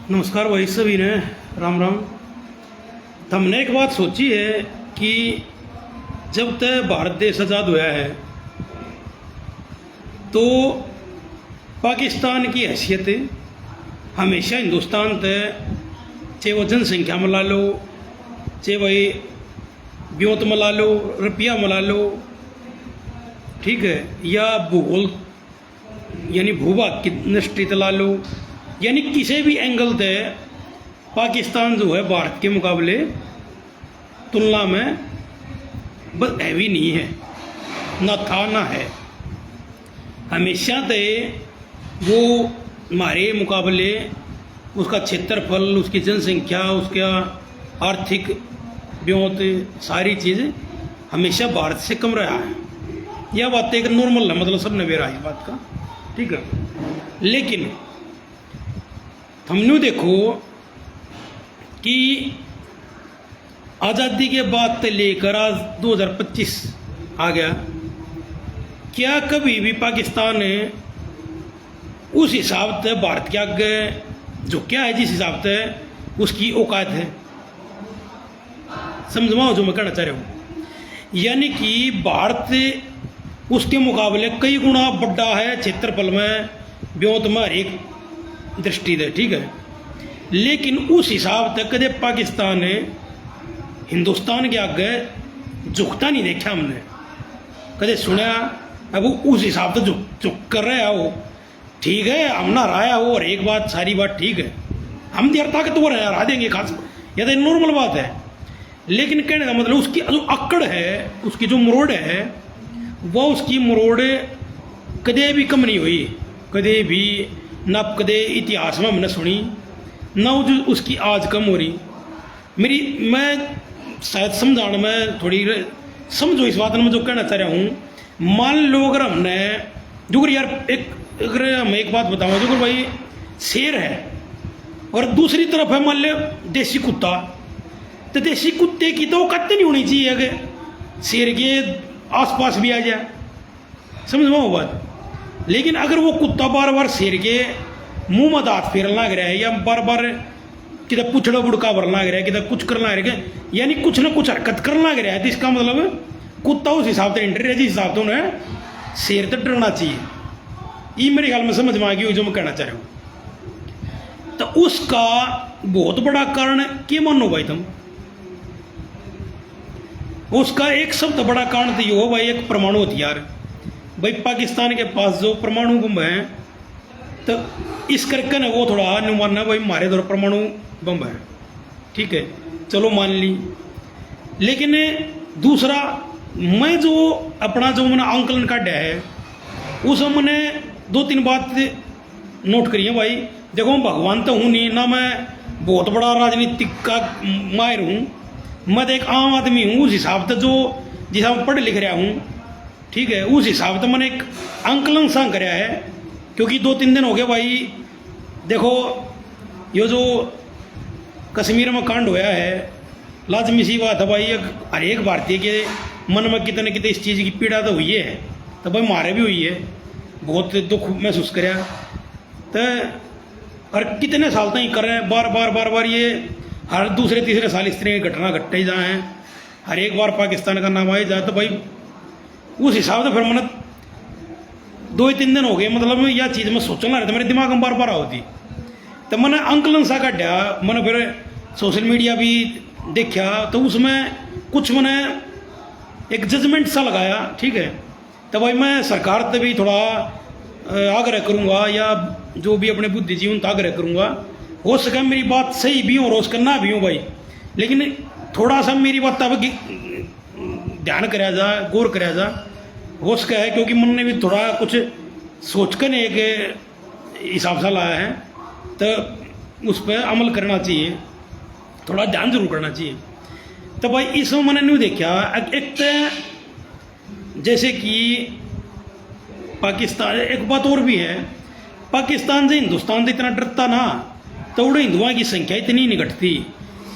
नमस्कार भाई सभी ने, राम राम। तो हमने एक बात सोची है कि जब तक भारत देश आज़ाद हुआ है तो पाकिस्तान की हैसियत हमेशा हिंदुस्तान तक, चाहे वो जनसंख्या में ला लो, चाहे वही ब्योत में ला लो, रुपया में ला लो, ठीक है, या भूगोल यानी भूभाग की दृष्टि ला लो, यानी किसी भी एंगल से पाकिस्तान जो है भारत के मुकाबले तुलना में बस हैवी नहीं है, ना था ना है। हमेशा से वो हमारे मुकाबले उसका क्षेत्रफल, उसकी जनसंख्या, उसका आर्थिक ब्योत, सारी चीज़ हमेशा भारत से कम रहा है। यह बात एक नॉर्मल है, मतलब सब नवेरा है इस बात का, ठीक है। लेकिन हमने देखो कि आज़ादी के बाद से लेकर आज 2025 आ गया, क्या कभी भी पाकिस्तान ने उस हिसाब से भारत के आगे जो क्या है, जिस हिसाब से उसकी औकात है, समझवाओ जो मैं कहना चाह रहा हूँ। यानी कि भारत उसके मुकाबले कई गुना बड़ा है क्षेत्रफल में, ब्योत में, हर एक दृष्टि से, ठीक है। लेकिन उस हिसाब तक कदे पाकिस्तान ने हिंदुस्तान के आगे झुकता नहीं देखा हमने, कदे सुना। अब वो उस हिसाब से झुक कर रहा हो, ठीक है, हम ना रहा हो, और एक बात सारी बात ठीक है, हम यार ताकतवर है, हरा देंगे खास, यह तो नॉर्मल बात है। लेकिन कहने का मतलब उसकी जो अक्कड़ है, उसकी जो मरोड़ है, वह उसकी मरोड़ कदे भी कम नहीं हुई, कदे भी ना कदे इतिहास में हमने सुनी, ना जो उसकी आज कम हो रही। मैं शायद समझाने में थोड़ी समझो इस बात में जो कहना चाह रहा हूँ। मान लो अगर हमने जो यार अगर हम एक बात बताऊँ, जो भाई शेर है और दूसरी तरफ है मान लो देसी कुत्ता, तो देसी कुत्ते की तो औकात नहीं होनी चाहिए अगर शेर के आसपास भी आ जाए, समझ में वो बात। लेकिन अगर वो कुत्ता बार बार शेर के मुंह में दांत फेरना लग रहा है, या बार बार किधर पुछड़ा बुड़का भरना लग रहा है, किधर कुछ करना लग रहा है, यानी कुछ ना कुछ हरकत करना लग रहा है, तो इसका मतलब कुत्ता उस हिसाब से एंट्री है जिस हिसाब से उन्हें शेर तक डरना चाहिए। ये मेरे ख्याल में समझ में आ गई जो मैं कहना चाह रहा हूँ। तो उसका बहुत बड़ा कारण क्या मानो भाई तुम, उसका एक सबसे बड़ा कारण तो ये हो भाई, एक परमाणु हथियार। भाई पाकिस्तान के पास जो परमाणु बम है, तो इस करके ना वो थोड़ा अनुमान है भाई हमारे द्वारा परमाणु बम है, ठीक है, चलो मान ली। लेकिन दूसरा, मैं जो अपना जो मैंने आंकलन काटा है, उस मैंने 2-3 बात नोट करी है भाई। देखो मैं भगवान तो हूँ नहीं, ना मैं बहुत बड़ा राजनीतिक का माहिर हूँ, मैं तो एक आम आदमी हूँ। उस हिसाब से जो जिस हिसाब पढ़ लिख रहा हूँ, ठीक है, उस हिसाब से मैंने एक आंकलन सा कराया है। क्योंकि 2-3 दिन हो गए भाई, देखो ये जो कश्मीर में कांड हुआ है, लाजमी सी बात है भाई, हर एक भारतीय के मन में कितने कितने इस चीज़ की पीड़ा तो हुई है, तो भाई मारे भी हुई है, बहुत दुख महसूस कराया। तो और कितने साल तक ही कर रहे हैं, बार बार ये हर दूसरे तीसरे साल इस तरह की घटना घटते ही जाए हैं, हर एक बार पाकिस्तान का नाम आए जाए। तो भाई उस हिसाब से फिर मैंने 2-3 दिन हो गए, मतलब यह चीज़ मैं सोचना रहा था, मेरे दिमाग में बार बार होती, तो मैंने आंकलन सा काटा। मैंने फिर सोशल मीडिया भी देखा, तो उसमें कुछ मैंने एक जजमेंट सा लगाया, ठीक है। तो भाई मैं सरकार से भी थोड़ा आग्रह करूँगा, या जो भी अपने बुद्धिजीवी उनका आग्रह करूँगा, हो सके मेरी बात सही भी हो और उसका ना भी हो भाई, लेकिन थोड़ा सा मेरी बात अब ध्यान कराया जाए, गौर कराया जाए, हो सका है। क्योंकि मन ने भी थोड़ा कुछ सोच कर एक हिसाब से लाया है, तो उस पर अमल करना चाहिए, थोड़ा ध्यान जरूर करना चाहिए। तो भाई इसमें मैंने नहीं देखा, एक तो जैसे कि पाकिस्तान, एक बात और भी है, पाकिस्तान से हिंदुस्तान से इतना डरता ना, तो उड़े हिंदुओं की संख्या इतनी नहीं घटती,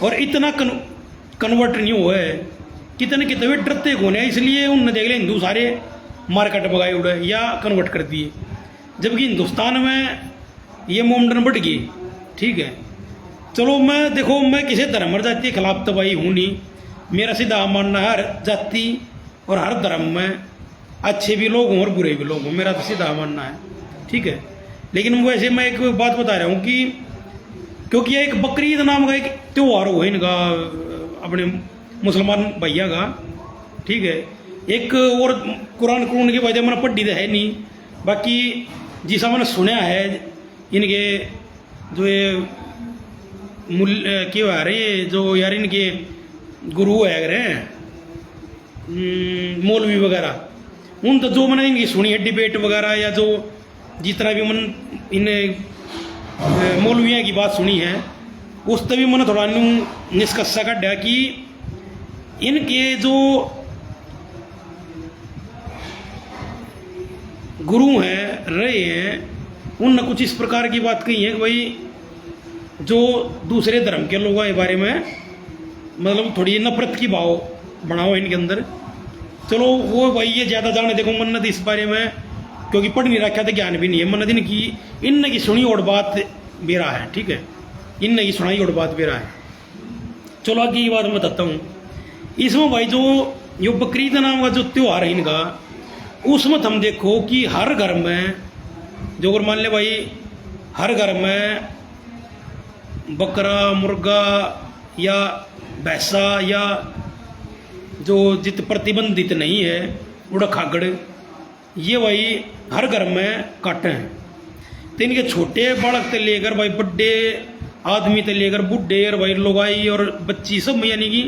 और इतना कन्वर्ट नहीं हुआ है, कितने कितने डरते कौन है, इसलिए उनने देख लिया हिंदू सारे मार्केट भगाए उड़े या कन्वर्ट कर दिए। जबकि हिंदुस्तान में ये मोमडन बढ़ गई, ठीक है, चलो मैं देखो, मैं किसी धर्म और जाति के खिलाफ तो भाई हूँ नहीं। मेरा सीधा मानना है हर जाति और हर धर्म में अच्छे भी लोग हों और बुरे भी लोग हों, मेरा तो सीधा मानना है, ठीक है। लेकिन वैसे मैं एक बात बता रहा हूँ कि क्योंकि ये एक बकरीद नाम का एक त्यौहार हो इनका, अपने मुसलमान भैया का, ठीक है। एक और कुरान की वजह मैंने पढ़ी तो है नहीं, बाकी जिसा मैंने सुना है इनके जो ये क्यों आ रहे जो यार इनके गुरु है रहे मौलवी वगैरह, उन तो जो मैंने इनकी सुनी है डिबेट वगैरह या जो जितना भी मन इन मौलवियों की बात सुनी है, उस तभी मैंने थोड़ा निष्कर्षा काटा कि इनके जो गुरु हैं रहे हैं उनने कुछ इस प्रकार की बात कही है कि भाई जो दूसरे धर्म के लोगों के बारे में मतलब थोड़ी नफरत की भाव बनाओ इनके अंदर। चलो वो भाई ये ज़्यादा जाने देखो मन्नत इस बारे में, क्योंकि पढ़ नहीं रखा था, ज्ञान भी नहीं है। मन्नत इनकी इन की सुनी और बात बेरा है, ठीक है, इन की सुनाई और बात बेरा है। चलो आगे की बात मैं बताता हूँ। इसमें भाई जो बकरीद नाम का जो त्यौहार है इनका, उसमें हम देखो कि हर घर में जो अगर मान ले भाई हर घर में बकरा मुर्गा या भैंसा या जो जित प्रतिबंधित नहीं है उड़ा खागड़, ये भाई हर घर में काटे हैं। तो इनके छोटे बालक से लेकर भाई बड़े आदमी से लेकर बुढ़े और भाई लोगाई और बच्ची सब यानी कि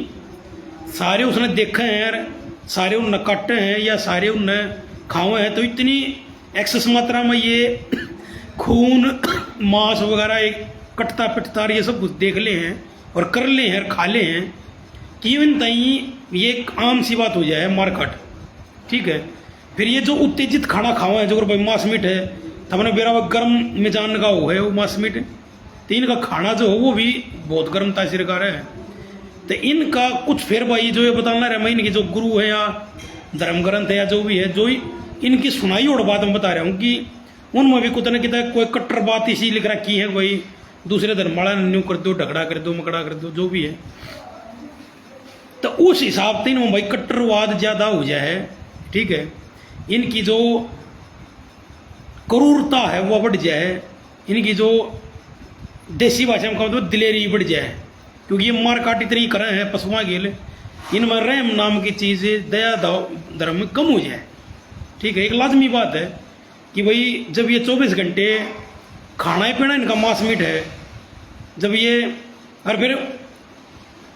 सारे उसने देखे हैं यार, सारे उनने काटे हैं या सारे उनने खाए हैं। तो इतनी एक्सेस मात्रा में ये खून मांस वगैरह एक कटता पिटता ये सब कुछ देख ले हैं और कर ले हैं और खा ले हैं कि इवन तई ये एक आम सी बात हो जाए मारकाट, ठीक है। फिर ये जो उत्तेजित खाना खावा है जो भाई मांस मीट है, तो हमने बेरा गर्म मिजान का हो है वो मांस मीट, तो इनका खाना जो हो वो भी बहुत गर्म तासीर का है। तो इनका कुछ फिर भाई जो ये बताना रहा मैं इनके जो गुरु है या धर्म ग्रंथ है या जो भी है, जो इनकी सुनाई और बात मैं बता रहा हूँ कि उनमें भी कुछ न कितना कोई कट्टर बात इसी लिख रखी है, वही दूसरे धर्म वाला न्यू कर दो, ढगड़ा कर दो, मकड़ा कर दो, जो भी है। तो उस हिसाब से इनमें भाई कट्टरवाद ज़्यादा हो जाए, ठीक है। इनकी जो क्रूरता है वो बढ़ जाए, इनकी जो देसी भाषा में कहते हो दिलेरी बढ़ जाए, क्योंकि ये मार काट इतनी करें हैं पशुओं के लिए, इनमें रहम नाम की चीज़ दया धर्म में कम हो जाए, ठीक है। एक लाजमी बात है कि भाई जब ये 24 घंटे खाना ही पीना इनका मांस मीट है, जब ये और फिर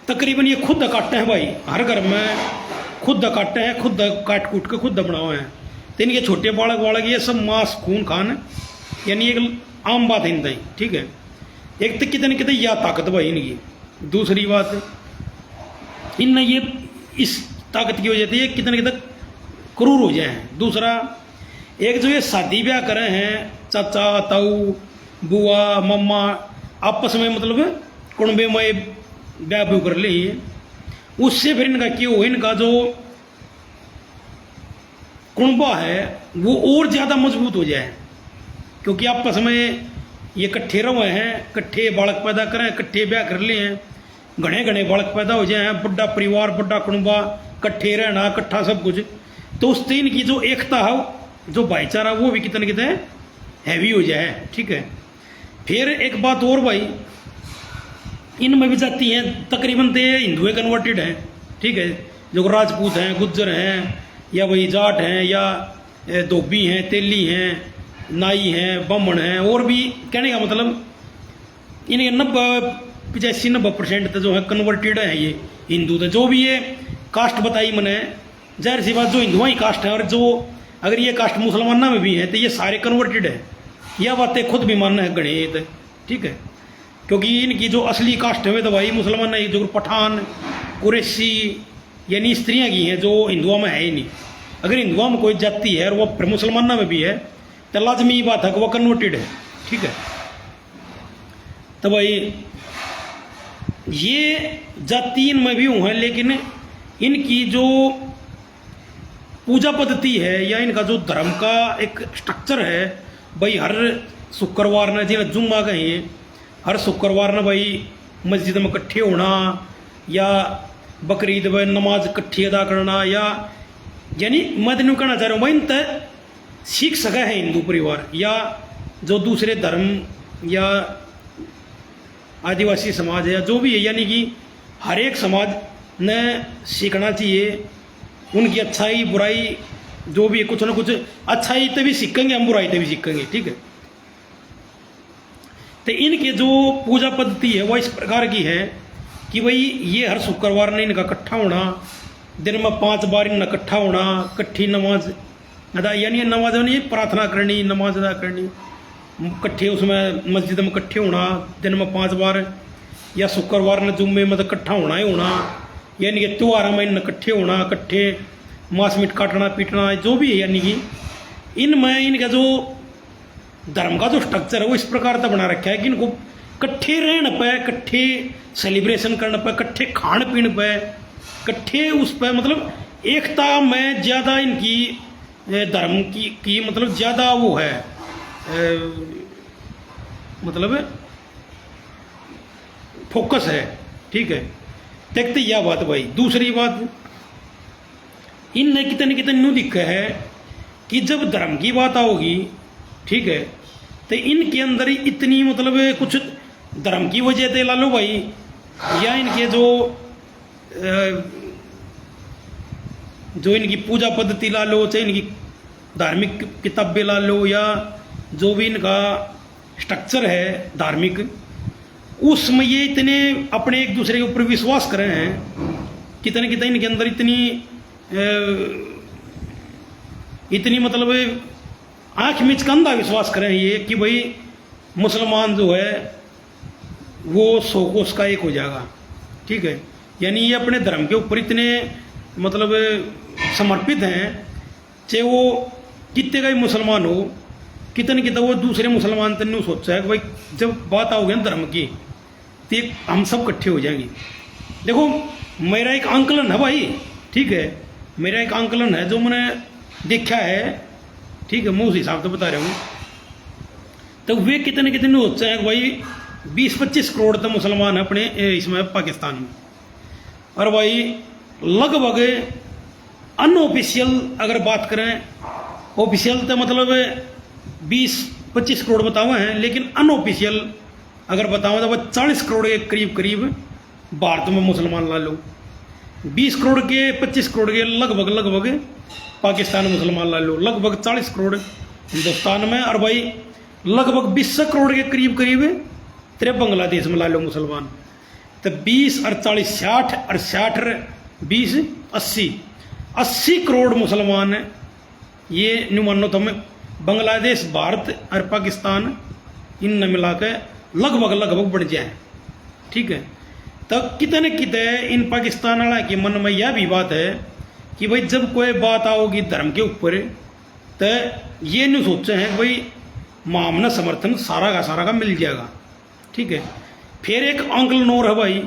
तकरीबन ये खुद काटते हैं भाई, हर घर में खुद काटते हैं, खुद काट कूट के खुद बनाए हैं। तो इनके छोटे बालक ये सब मांस खून खान यानी एक आम बात है इनकी, ठीक है। एक तो कितने कितने या ताकत भाई इनकी, दूसरी बात इन ये इस ताकत की वजह से ये कितने कितने क्रूर हो जाए। दूसरा एक जो ये शादी ब्याह करे हैं चाचा ताऊ बुआ मम्मा आपस में मतलब कुंबे में ब्याह ब्यू कर ले, उससे फिर इनका क्यों इनका जो कुंबा है वो और ज़्यादा मजबूत हो जाए, क्योंकि आपस में ये कट्ठे रहे हैं, कट्ठे बालक पैदा करें, कट्ठे ब्याह कर लिए हैं, घने घने बालक पैदा हो जाए, बड़ा परिवार बड़ा कुंबा, कट्ठे रहना कट्ठा सब कुछ। तो उस तीन की जो एकता है जो भाईचारा वो भी कितने कितने हैवी हो जाए, ठीक है। फिर एक बात और भाई इनमें भी जाती हैं तकरीबन तो हिंदुएं कन्वर्टेड हैं, ठीक है, जो राजपूत हैं गुज्जर हैं या वही जाट हैं या धोबी हैं तेली हैं नाई हैं ब्राह्मण हैं, और भी कहने का मतलब इन्हें 85-90% तो जो है कन्वर्टेड है ये हिंदू। तो जो भी ये कास्ट बताई मैंने, जाहिर सी बात जो हिंदुआ ही कास्ट है, और जो अगर ये कास्ट मुसलमाना में भी है तो ये सारे कन्वर्टेड है, यह बातें खुद भी मानना है गणित, ठीक है। क्योंकि इनकी जो असली कास्ट है तो भाई मुसलमान है, जो पठान कुरैशी यानी स्त्रियाँ की हैं, जो हिंदुओं में है ही नहीं। अगर हिंदुओं में कोई जाति है और वो फिर मुसलमाना में भी है तो लाजमी बात है कि वो कन्वर्टेड है, ठीक है। तो भाई ये जाति इनमें भी हुए, लेकिन इनकी जो पूजा पद्धति है या इनका जो धर्म का एक स्ट्रक्चर है भाई, हर शुक्रवार ने जिन्हें जुम्मा कहिए, हर शुक्रवार ने भाई मस्जिद में इकट्ठे होना या बकरीद में नमाज इकट्ठी अदा करना, या यानी मैं तेन कहना चाह रहा हूँ भाई इन सीख सका है हिंदू परिवार या जो दूसरे धर्म या आदिवासी समाज है या जो भी है, यानी कि हर एक समाज ने सीखना चाहिए उनकी अच्छाई बुराई जो भी है, कुछ ना कुछ अच्छाई तभी सीखेंगे हम, बुराई तभी सीखेंगे, ठीक है। तो इनके जो पूजा पद्धति है वो इस प्रकार की है कि भाई ये हर शुक्रवार ने इनका इकट्ठा होना, दिन में 5 बार इनका इकट्ठा होना, इकट्ठी नमाज अदा, यानी नमाज नहीं प्रार्थना करनी, नमाज अदा करनी, इकट्ठे उसमें मस्जिद में इकट्ठे होना दिन में 5 बार, या शुक्रवार ने जुम्मे में तो इकट्ठा होना ही होना, यानी कि त्यौहार में इन इकट्ठे होना, इकट्ठे मांस मीट काटना पीटना जो भी है, यानी कि इनमें इनका जो धर्म का जो स्ट्रक्चर है वो इस प्रकार का बना रखा है कि इनको इकट्ठे रहने पे, इकट्ठे सेलिब्रेशन करने पे, इकट्ठे खान पीन पे, इकट्ठे उस पर, मतलब एकता में ज़्यादा इनकी धर्म की मतलब ज़्यादा वो है, मतलब फोकस है, ठीक है। देखते यह बात भाई। दूसरी बात इनने कितने कितने न्यू दिखा है कि जब धर्म की बात आओगी, ठीक है, तो इनके अंदर ही इतनी मतलब कुछ धर्म की वजह से ला लो भाई, या इनके जो इनकी पूजा पद्धति ला लो, चाहे इनकी धार्मिक किताबें ला लो, या जो भी इनका स्ट्रक्चर है धार्मिक, उसमें ये इतने अपने एक दूसरे के ऊपर विश्वास कर रहे हैं, कितने कितने इनके अंदर इतनी मतलब आँख मीच का अंधा विश्वास करें ये कि भाई मुसलमान जो है वो 100 कोस का एक हो जाएगा, ठीक है। यानी ये अपने धर्म के ऊपर इतने मतलब समर्पित हैं, चाहे वो कितने का ही मुसलमान हो, कितने कितना वो दूसरे मुसलमान तक नहीं सोचा है कि भाई जब बात आओगे ना धर्म की तो हम सब इकट्ठे हो जाएंगे। देखो मेरा एक आंकलन है भाई, ठीक है, मेरा एक आंकलन है जो मैंने देखा है, ठीक है, मैं उस हिसाब से बता रहा हूँ। तो वे कितने कितने होते हैं भाई 20-25 करोड़ तो मुसलमान है अपने इसमें पाकिस्तान में, और भाई लगभग अनऑफिशियल अगर बात करें, ऑफिशियल तो मतलब 20-25 करोड़ बताए हैं, लेकिन अनऑफिशियल अगर बताऊँ तो वह 40 करोड़ के करीब करीब भारत में मुसलमान ला लो, 20 करोड़ के 25 करोड़ के लगभग पाकिस्तान में मुसलमान ला लो, लगभग 40 करोड़ हिंदुस्तान में, और भाई लगभग 20 करोड़ के करीब तेरे बांग्लादेश में ला लो मुसलमान। तो 20 और 40 60 और 60 20 80 करोड़ मुसलमान है। ये न्यू मानो तो में बांग्लादेश भारत और पाकिस्तान इन मिला के लगभग बढ़ जाए, ठीक है। तो कितने इन पाकिस्तान वाला के मन में यह भी बात है कि भाई जब कोई बात आओगी धर्म के ऊपर तो ये नहीं सोचे हैं भाई मामना समर्थन सारा का मिल जाएगा, ठीक है। फिर एक आंकलन और है भाई,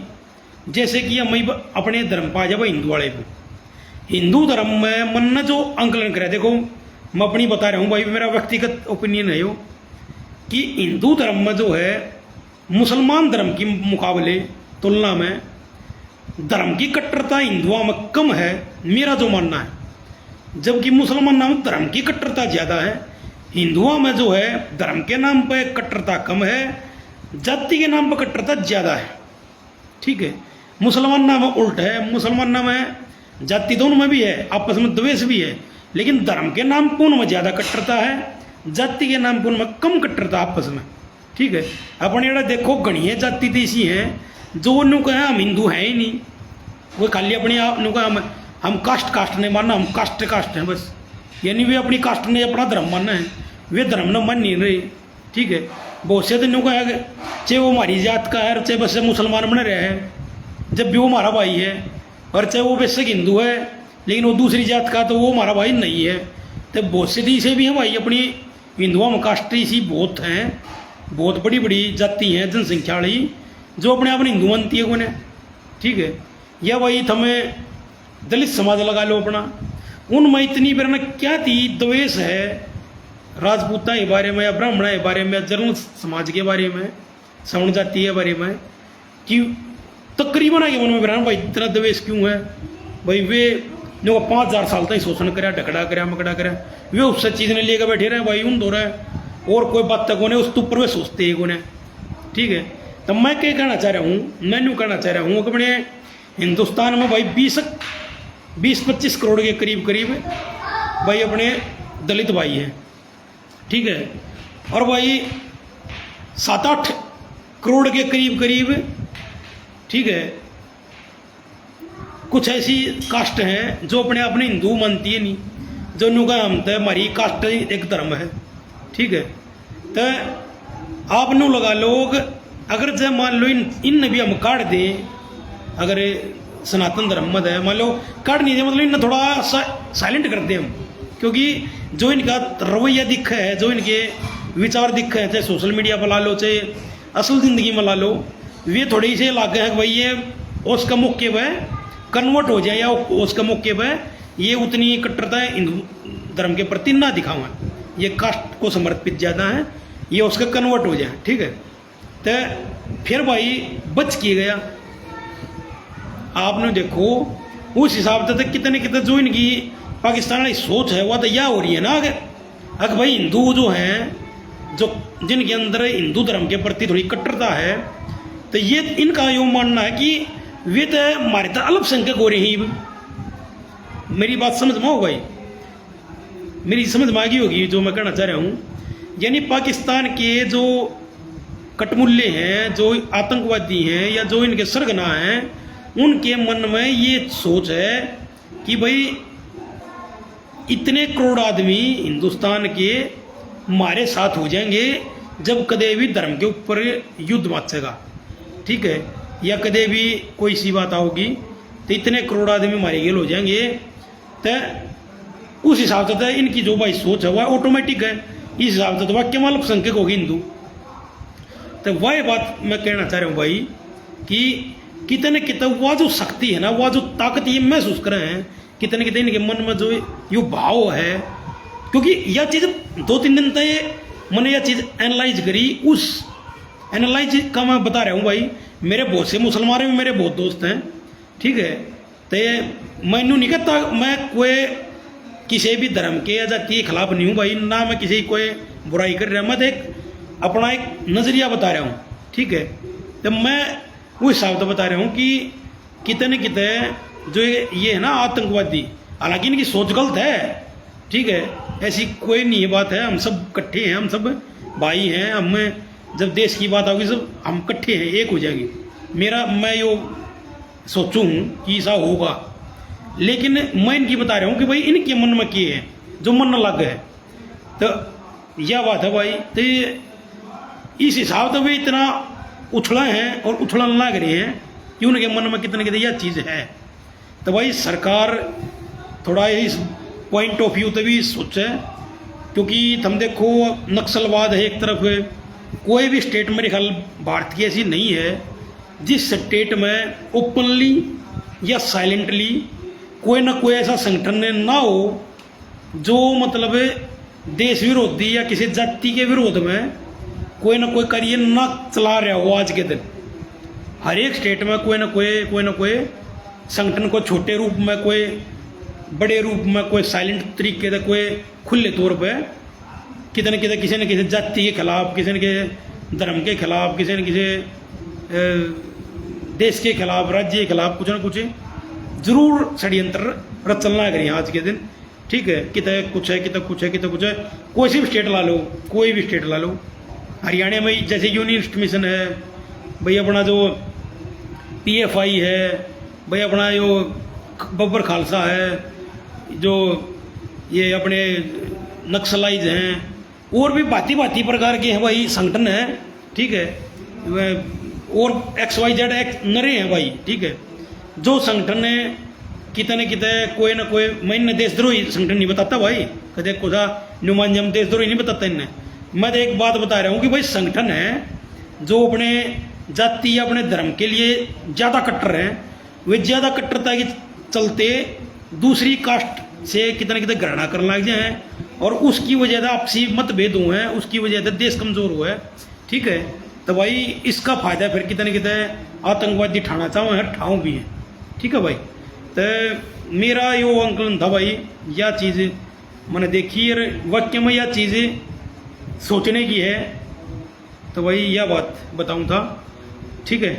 जैसे कि हम अपने धर्म पा जाए हिंदू वाले पे, हिंदू धर्म में मन ने जो आंकलन करे, देखो मैं अपनी बता रहा हूँ भाई, मेरा व्यक्तिगत ओपिनियन है यो कि हिंदू धर्म में जो है मुसलमान धर्म के मुकाबले तुलना में धर्म की कट्टरता हिंदुओं में कम है, मेरा जो मानना है। जबकि मुसलमानों में धर्म की कट्टरता ज़्यादा है, हिंदुओं में जो है धर्म के नाम पर कट्टरता कम है, जाति के नाम पर कट्टरता ज़्यादा है, ठीक है। मुसलमानों में उल्ट है, मुसलमानों में जाति दोनों में भी है, आपस में द्वेष भी है, लेकिन धर्म के नाम पर उनमें ज़्यादा कट्टरता है, जाति के नाम पर उनमें कम कट्टरता आपस में, ठीक है। अपने यहाँ देखो गणीय जाति तो ऐसी हैं जो उन्होंने कहा हम हिंदू हैं ही नहीं, वो खाली अपने आप ने कहा हम कास्ट नहीं मानना, हम कास्ट हैं बस, यानी वे अपनी कास्ट ने अपना धर्म मानना है, वे धर्म ने मान नहीं रहे, ठीक है। बहुत से तो कहा चाहे वो हमारी जात का है, चाहे बस मुसलमान बने रहे हैं, जब भी वो हमारा भाई है, और चाहे वो बेशक हिंदू है लेकिन वो दूसरी जात का तो वो हमारा भाई नहीं है। तो बहुत से दी से भी हैं भाई अपनी हिंदुओं में कास्ट इसी बहुत हैं, बहुत बड़ी बड़ी जाति हैं जनसंख्या वाली जो अपने आप हिंदू मानती है उन्हें, ठीक है। या भाई हमें दलित समाज लगा लो अपना, उनमें इतनी प्रेरणा क्या थी, द्वेष है राजपूता के बारे में या ब्राह्मण के बारे में या जर्नल समाज के बारे में, सवर्ण जाति के बारे में, कि तकरीबन आगे मन में बना भाई इतना द्वेष क्यों है भाई। वे जो 5000 साल तक शोषण कराया, ढकड़ा कराया, मकड़ा कराया, वे उससे चीज़ ने लेकर बैठे रहे भाई, उन दो रहे और कोई बात तक उन्हें उस ऊपर वे सोचते हैं उन्हें। ठीक है, तो मैं क्या कहना चाह रहा हूँ, मैं यूँ कहना चाह रहा हूँ कि अपने हिंदुस्तान में भाई 20-25 करोड़ के करीब भाई अपने दलित भाई हैं। ठीक है, और भाई 7-8 करोड़ के करीब ठीक है कुछ ऐसी कास्ट हैं जो अपने आप ने हिंदू मानती है नहीं, जो नु का हम तो हमारी कास्ट एक धर्म है। ठीक है, तो आप नु लगा लोग अगर जब मान लो इन भी हम काट दें, अगर सनातन धर्म मत है मान लो काट नहीं दे, मतलब इन्हें थोड़ा साइलेंट कर दें हम, क्योंकि जो इनका रवैया दिखा है, जो इनके विचार दिखा है, चाहे सोशल मीडिया पर ला लो चाहे असल ज़िंदगी में ला लो, वे थोड़ी से लागे हैं कि भाई ये उसका मौके पर कन्वर्ट हो जाए या उसका मौके पर ये उतनी कट्टरता हिंदू धर्म के प्रति ना दिखावा, ये कास्ट को समर्पित ज़्यादा है, ये उसका कन्वर्ट हो जाए। ठीक है, तो फिर भाई बच किए गया। आपने देखो उस हिसाब से कितने जो इनकी पाकिस्तान वाली सोच है वह तो यह हो रही है ना, अगर भाई हिंदू जो हैं, जो जिनके अंदर हिंदू धर्म के प्रति थोड़ी कट्टरता है, तो ये इनका यूँ मानना है कि वे तो हमारे तो अल्पसंख्यक हो रही हैं। मेरी बात समझ में हो भाई, मेरी समझ में आ गई होगी जो मैं कहना चाह रहा हूँ। यानी पाकिस्तान के जो कटमुल्ले हैं, जो आतंकवादी हैं या जो इनके सरगना हैं, उनके मन में ये सोच है कि भाई इतने करोड़ आदमी हिंदुस्तान के हमारे साथ हो जाएंगे जब कदे भी धर्म के ऊपर युद्ध मचेगा। ठीक है, या कदे भी कोई सी बात आओगी तो इतने करोड़ आदमी मारे गेल हो जाएंगे। तो उस हिसाब से तो इनकी जो भाई सोच है वह ऑटोमेटिक है, इस हिसाब से तो वह केवल अल्पसंख्यक होगी हिंदू। तो वह बात मैं कहना चाह रहा हूँ भाई कि कितने वह जो शक्ति है ना, वह जो ताकत ये महसूस कर रहे हैं, कितने इनके मन में जो ये भाव है, क्योंकि यह चीज़ 2-3 दिन तक मैंने यह चीज़ एनालाइज करी। उस एनालाइज का मैं बता रहा हूँ भाई, मेरे बहुत से मुसलमान में मेरे बहुत दोस्त हैं। ठीक है, तो मैं यूँ नहीं कहता मैं कोई किसी भी धर्म के या जाति के खिलाफ नहीं हूँ भाई, ना मैं किसी कोई बुराई कर रहा, मैं एक अपना एक नज़रिया बता रहा हूँ। ठीक है, तो मैं वो हिसाब से बता रहा हूँ कि कितने जो ये है ना आतंकवादी, हालांकि इनकी सोच गलत है। ठीक है, ऐसी कोई नहीं है बात है, हम सब इकट्ठे हैं, हम सब भाई हैं, हम जब देश की बात होगी सब हम इकट्ठे हैं, एक हो जाएगी। मैं यो सोचूं कि ऐसा होगा, लेकिन मैं इनकी बता रहा हूँ कि भाई इनके मन में क्या है जो मन न लग है। तो यह बात है भाई, तो इस हिसाब से वे इतना उछला हैं और उछलन लग रहे हैं कि उनके मन में कितने यह चीज़ है। तो भाई सरकार थोड़ा इस पॉइंट ऑफ व्यू से भी सोचे, क्योंकि हम देखो नक्सलवाद है एक तरफ, कोई भी स्टेट मेरे ख्याल भारत की ऐसी नहीं है जिस स्टेट में ओपनली या साइलेंटली कोई ना कोई ऐसा संगठन ना हो जो मतलब देश विरोधी या किसी जाति के विरोध में कोई ना कोई कार्य ना चला रहा हो। आज के दिन हर एक स्टेट में कोई ना कोई संगठन को छोटे रूप में, कोई बड़े रूप में, कोई साइलेंट तरीके से, कोई खुले तौर पे किसी न किसी जाति के खिलाफ, किसी न किसी धर्म के खिलाफ, किसी न किसी देश के खिलाफ, राज्य के खिलाफ कुछ ना कुछ जरूर षड्यंत्र रचना करें आज के दिन। ठीक है, कितने कुछ है, कितने कुछ है, कितने कुछ है। कोई सी भी स्टेट ला लो, कोई भी स्टेट ला लो, हरियाणा में जैसे यूनियनिस्ट मिशन है भाई, अपना जो PFI है भाई, अपना जो बब्बर खालसा है, जो ये अपने नक्सलाइज हैं, और भी भांति प्रकार के हैं भाई संगठन है। ठीक है, और XYZ नरे हैं भाई। ठीक है, जो संगठन है कितने कोई ना कोई, मैं इन्हें देशद्रोही संगठन नहीं बताता भाई, कदे कुछ नुमांजम देशद्रोही नहीं बताता इन्हें। मैं तो एक बात बता रहा हूँ कि भाई संगठन है जो अपने जाति या अपने धर्म के लिए ज़्यादा कट्टर हैं, वे ज़्यादा कट्टरता के चलते दूसरी कास्ट से कितने घृणा करने लग जाए हैं, और उसकी वजह से आपसी मतभेद हुए हैं, उसकी वजह से देश कमज़ोर हुआ है। ठीक है, तो भाई इसका फायदा फिर कितने कितने आतंकवादी ठाना चाहो है ठाऊं भी है। ठीक है भाई, तो मेरा यो अंकलन था भाई, यह चीज़ मैंने देखी और वाक्य में यह चीज़ सोचने की है। तो भाई यह बात बताऊं था। ठीक है।